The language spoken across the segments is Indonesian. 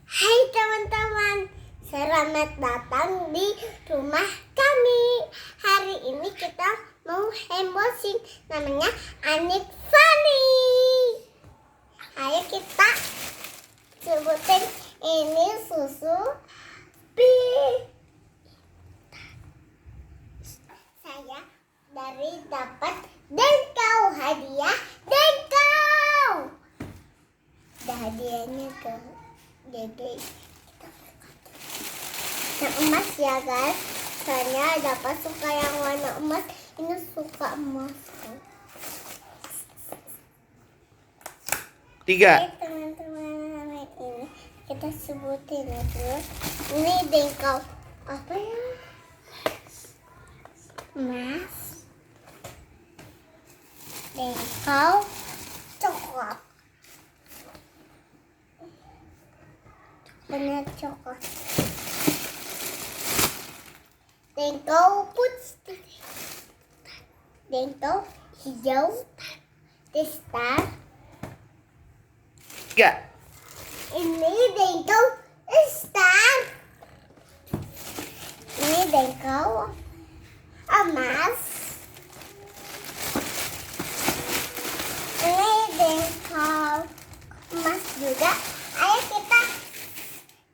Hai teman-teman, selamat datang di rumah kami. Hari ini kita mau unboxing, namanya Aniq Funny. Ayo kita sebutin, ini susu saya dari dapat dancow, hadiah dancow. Ada hadiahnya ke Dede. Yang emas ya guys, soalnya dapat suka yang warna emas. Ini suka emas. 3. Oke, teman-teman, ini kita sebutin dulu. Ini dancow apa ya? Emas, dancow coklat, benar coklat. Dancow putih, dancow hijau, star. 3. Ini dancow star. Ini dancow emas. Ini dancow emas juga. Ayo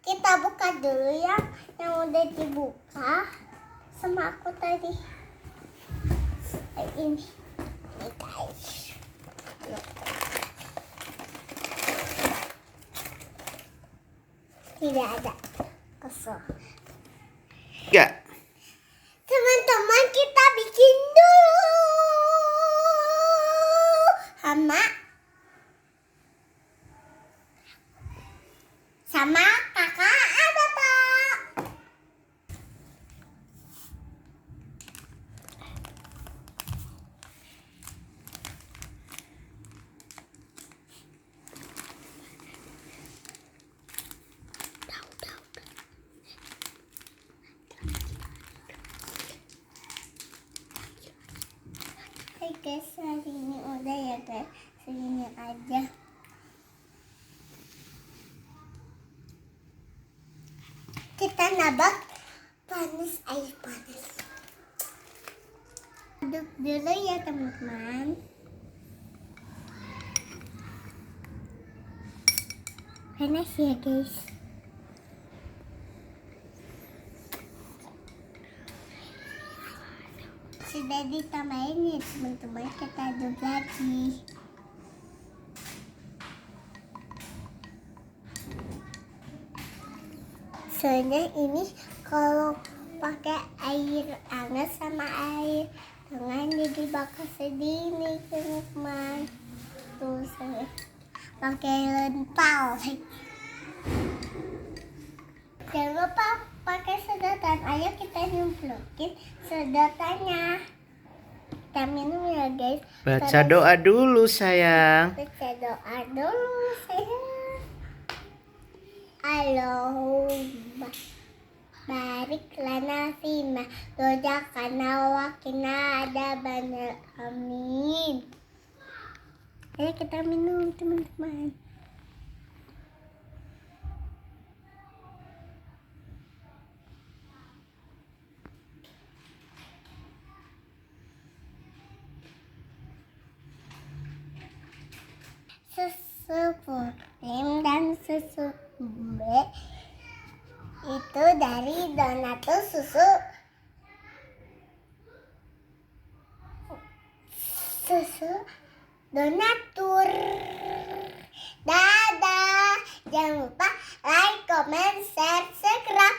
kita buka dulu ya, yang udah dibuka sama aku tadi. Ini guys. Tidak ada, kosong. 3. Teman-teman, kita bikin dulu sama kakak ada Pak. Hai guys, hari ini udah ya guys, segini aja. Kita nabak air panas. Aduk dulu ya teman-teman. Panas ya guys. Sudah ditambahin ya teman-teman, kita aduk lagi. Soalnya ini kalau pakai air hangat sama air hangat jadi bakal sedih teman-teman. Tuh saya pakai lentau. Jangan lupa pakai sedotan. Ayo kita nyemplokin sedotannya. Kita minum ya guys. Baca doa dulu sayang. Baca doa dulu sayang. Allahumma barik lana fima rojakana wakina ada banyak, amin. Ayo kita minum teman-teman. Susu purim dan susu bumbe itu dari susu donatur. Dadah, jangan lupa like, comment, share, subscribe.